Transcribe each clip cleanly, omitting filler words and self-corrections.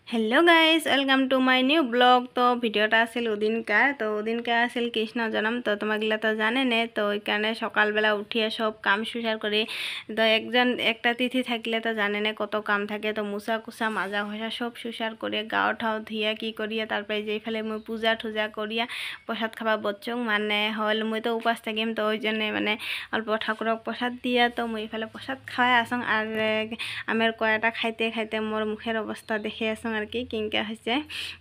Hello guys welcome to my new blog. तो ভিডিওটা আছিল ওদিনকার। তো ওদিনকার আছিল কৃষ্ণ জন্ম। তো তোমাগুলা তো জানে নে। তো ওই কারণে সকালবেলা উঠিয়ে সব কাম সুসার করে। তো একটা তিথি থাকলে তো জানে না কত কাম থাকে। তো মুসা কুসা মাজা ঘষা সব সুসার করে গাও ঠাও ধুইয়া কি করিয়া তারপরে যেইফালে মই পূজা টুজা করিয়া প্রসাদ খাবা বচ্চং মানে হল মই তো উপাস থাকিম। তো ওই জন্য মানে অল্প ঠাকুরক প্রসাদ দিয়া তো মই এইফালে প্রসাদ খাওয়াই আসং। আর আমের কয়াটা খাইতে খাইতে মোর মুখের অবস্থা দেখে আসং আর কি কিংকা হয়েছে।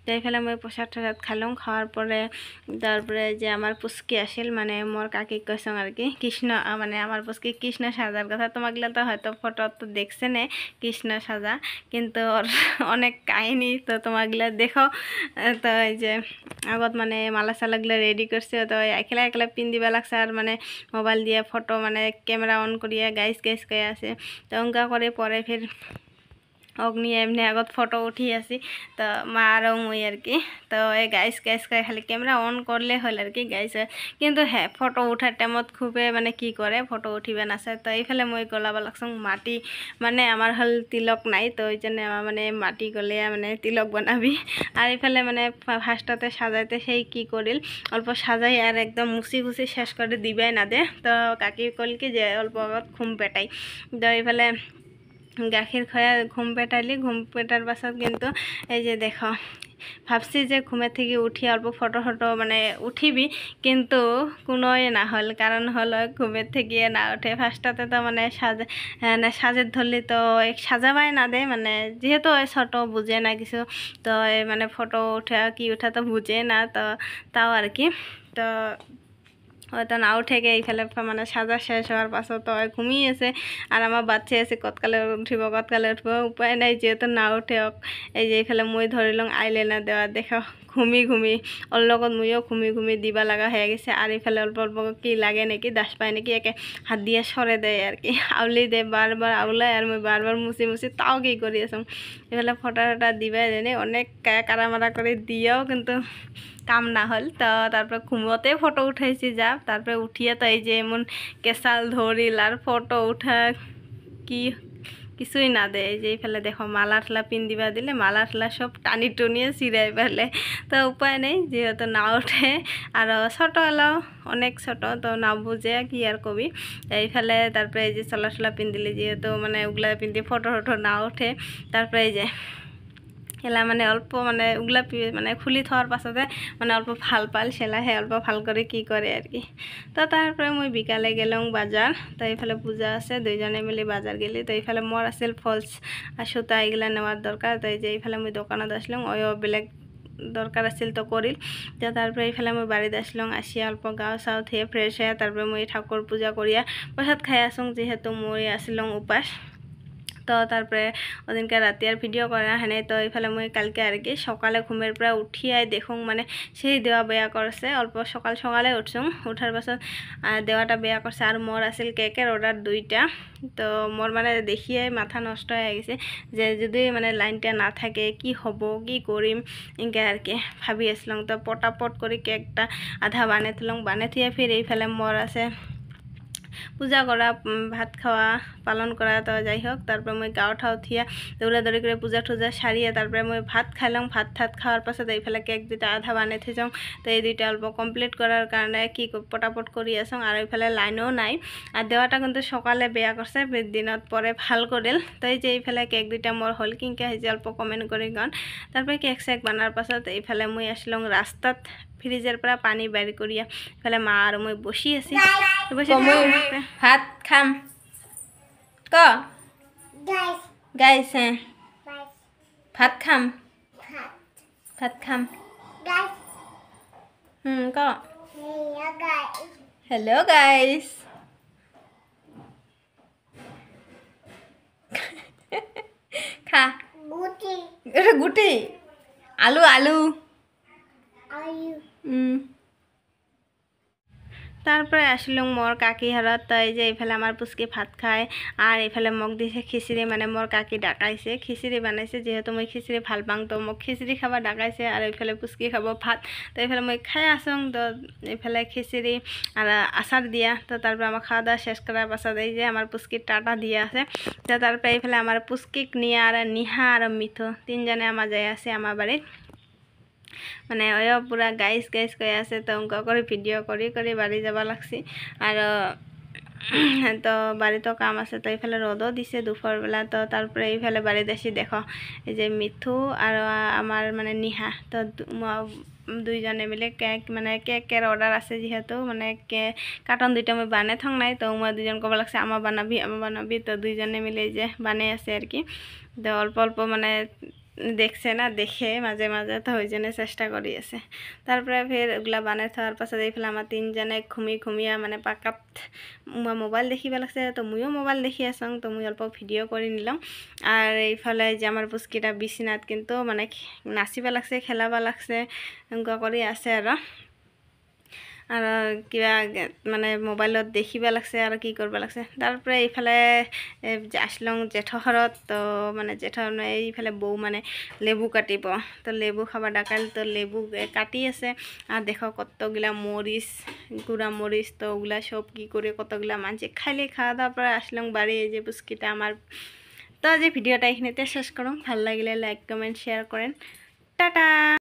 তো এইফালে মই প্রসাদ টসাদ খালং। খাওয়ার পরে তারপরে যে আমার পুচকি আসিল মানে মোর কাকি কইসং আর কি কৃষ্ণ মানে আমার পুচকি কৃষ্ণ সাজার কথা। তোমাগুলো তো হয়তো ফটো তো দেখছে নে কৃষ্ণ সাজা, কিন্তু ওর অনেক কাহিনী। তো তোমাগুলো দেখো। তো এই যে আগত মানে মালা সালাগুলো রেডি করছে। তো একলা একলা পিন দিবা লাগছে আর মানে মোবাইল দিয়ে ফটো মানে ক্যামেরা অন করিয়া গাইস গাইস কে আছে। তো অঙ্কা করে পরে ফির অগ্নি এমনি আগত ফটো উঠি আসি। তো মা আর মুই আর কি। তো এই গাইস গাইস করে খালি ক্যামেরা অন করলে হল আর কি গাইস। কিন্তু হ্যাঁ ফটো উঠার টাইমত খুবই মানে কি করে ফটো উঠিবে নাছে। তো এইফালে মই গলাবা লাগছং মাটি মানে আমার হল তিলক নাই। তো ওই জন্য আমার মানে মাটি গলিয়া মানে তিলক বানাবি। আর এইফালে মানে ফার্স্টতে সাজাইতে সেই কি করিল অল্প সাজাই আর একদম মুছি খুচি শেষ করে দিবাই না দে। তো কাকি কল কি যে অল্প আগত ঘুম পেটাই। তো এইফালে গাখীর খয়া ঘুম পেটালি। ঘুম পেটার পাছত কিন্তু এই যে দেখো ভাবছি যে ঘুমের থেকে উঠি অল্প ফটো ফটো মানে উঠিবি, কিন্তু কোনোই না হল। কারণ হলো ঘুমের থেকে না উঠে ফার্স্টতে তো মানে সাজের ধরলি তো সাজাবাই না দে মানে যেহেতু ওই ছোট বুঝে না কিছু। তো মানে ফটো উঠা কি উঠা তো বুঝে না। তো তাও আর কি। তো হয়তো না উঠে গে এইফালে মানে সাজা শেষ হওয়ার পাছত তো ঘুমিয়ে আছে। আর আমার বাচ্চা আছে কতকালে উঠিব কতকালে উঠব উপায় নাই যেহেতু না উঠে হোক। এই যে এইফালে মই ধরি লং আইলাইনার দেওয়া দেখা ঘুমি ঘুমি ওর লগত মইও ঘুমি ঘুমি দিবা লাগা হয়ে গেছে। আর এইফালে অল্প অল্প কি লাগে নাকি দাস পায় নাকি একে হাত দিয়ে সরে দেয় আর কি আউলি দেয় বারবার আউলায়। আর মই বারবার মুছি মুছি তাও কি করি আসুন। এফালে ফটা ফটা দিবা জানি অনেক কারামারা করে দিয়েও কিন্তু কাম না হল। তো তারপরে ঘুমোতে ফটো উঠাইছি যা তারপরে উঠিয়ে তো এই যে এমন কেসাল ধরিল আর ফটো উঠা কি কিছুই না দে। এই যে এইফালে দেখো মালা ঠেলা পিন দিবা দিলে মালা ঠেলা সব টানি টুনিয়ে ছিঁড়াই ফেলে। তো উপায় নেই যেহেতু না ওঠে আর ছোট এলাও অনেক ছোট তো না বুঝে কি আর কবি। এইফালে তারপরে এই যে চলা চলা পিন দিলে যেহেতু মানে ওগুলা পিন্দি ফটো ফটো না ওঠে। তারপরে এই যে এলা মানে অল্প মানে ওগুলা মানে খুলি থার পাছতে মানে অল্প ভাল পাল সেলাহে অল্প ভাল করে কি করে আর কি। তো তারপরে মই বিকালে গেলাম বাজার। তো এইফালে পূজা আছে দুইজনে মিলি বাজার গেলি। তো এইফালে মোর আছিল ফলস আর সুতা এগুলা নেওয়ার দরকার। তো এই যে এইফালে মই দোকানত আসলাম ওই বেলেগ দরকার আছিল তো করিল। তো তারপরে এইফালে মই বাড়িতে আসলাম আসিয়া অল্প গাও চাও ধুয়ে ফ্রেশ হয়ে তারপরে মই ঠাকুর পূজা করিয়া প্রসাদ খাই আসুন যেহেতু মই আসলাম উপাস। তো তারপরে ওদিনকে রাতে আর ভিডিও করা হয় নাই। তো এইফালে মই কালকে আর কি সকালে ঘুমের পর উঠিয়াই দেখুন মানে সেই দেওয়া বেয়া করছে অল্প সকাল সকালে উঠছুং। উঠার পাছত দেওয়াটা বেয়া করছে আর মোর আছিল কেকের অর্ডার 2টা। তো মোর মানে দেখিয়ে মাথা নষ্ট হয়ে গেছে যে যদি মানে লাইনটা না থাকে কি হব কি করিম ইনকে আর কি ভাবি আসলাম। তো পটাপট করে কেকটা আধা বানিয়ে থলাম বানিয়ে থিয়ে ফির এইফালে মোর আছে পূজা করা ভাত খাওয়া পালন করা। তো যাই হোক তারপরে মই গাও ঠাও থিয়া দৌড়াদৌড়ি করে পূজা টুজা সারিয়ে তারপরে মই ভাত খাইলাম। ভাত ঠাত খাওয়ার পাছত এইফালে কেক 2টা আধা বানিয়ে থৈ যাওঁ। তো এই 2টা অল্প কমপ্লিট করার কারণে কি পটাপট করি আসং। আর এইফালে লাইনও নাই আর দেওয়াটা কিন্তু সকালে বেয়া করছে দিনত পরে ভাল করিল। তো এই যে এইফালে কেক 2টা মোর হল কিংকা হয়েছে অল্প কমেন্ট করি গান। তারপরে কেক চেক বানার পাছত এইফালে মই আসলাম রাস্তাত ফ্রিজের পৰা পানি বাইর করিয়া এইফালে মা আর মই বসি আছি। ভাত খাম ক গাইস হ্যাঁ ভাত খাম ভাত খাম ক হ্যালো গাইস খা এটা গুটি আলু আলু তারপরে আসলো মোর কাকি ঘৰত। তো এই যে এইফালে আমার পুচকি ভাত খায় আর এইফালে মোক দিছে খিচিৰি, মানে মোর কাকি ডাকাইছে খিচিৰি বানাইছে, যেহেতু মই খিচিৰি ভাল পাওঁ তো মোক খিচিৰি খাব ডাকাইছে আর এইফালে পুচকি খাব ভাত। তো এইফালে মই খাই আছোঁ। তো এইফালে খিচিৰি আর আচার দিয়া। তো তারপরে আমার খাওয়া দাওয়া শেষ করার পাছত এই যে আমার পুচকির টাটা দিয়া আছে। তো তারপরে এইফালে আমার পুচকিক নিয়ে আর নিহা আর মিঠু তিনজনে আমার যাই আছে আমার বাড়িত। মানে ওই পুরা গাইস গাইস কয়ে আছে, তো অঙ্ক করে ভিডিও করে বাড়ি যাব লাগছি। আর তো বাড়িতেও কাম আছে। তো এইফালে রোদও দিছে দুপুরবেলা। তো তারপরে এইফালে বাড়ি আসি দেখো এই যে মিঠু আর আমার মানে নিহা, তো দুইজনে মিলে কেক মানে কেকের অর্ডার আছে, যেহেতু মানে কার্টন দুইটা আমি বানাই থং নাই। তো মই দুজন কব লাগছে আমার বানাবি। তো দুইজনে মিলে যে বানাই আছে আর কি। তো অল্প অল্প মানে দেখছে না, দেখে মাঝে মাঝে তো ওই জন্য চেষ্টা করি আছে। তারপরে ফের ওগুলা বানাই থাকার পাছত এইফালে আমার তিনজনে ঘুমিয়া মানে পাকাত মোবাইল দেখিব লাগছে। তো ময়ও মোবাইল দেখি আছোঁ। তো মুই অল্প ভিডিও করে নিলাম। আর এইফালে যে আমার পুচকিটা বিছনাত কিন্তু মানে নাচিব লাগছে, খেলাব লাগছে, এনেকুৱা কৰি আছে আৰু কিবা মানে মোবাইলত দেখিব লাগছে আর কি করবা লাগছে। তারপরে এইফালে আসলং জেঠো ঘৰত। তো মানে জেঠো এইফালে বউ মানে লেবু কাটিব। তো লেবু খাবা ডাকাল। তো লেবু কাটি আছে আর দেখো কতগুলা মরিচ, গুঁড়া মরিচ। তো ওগুলা সব কি করে কতগুলা মানছে খাইলে। খাওয়া দাওয়ার পরে আসলং বাড়ি। এই যে পুচকিটা আমার। তো যে ভিডিওটা এখানেতে শেষ করুন। ভালো লাগলে লাইক কমেন্ট শেয়ার করেন। টাটা।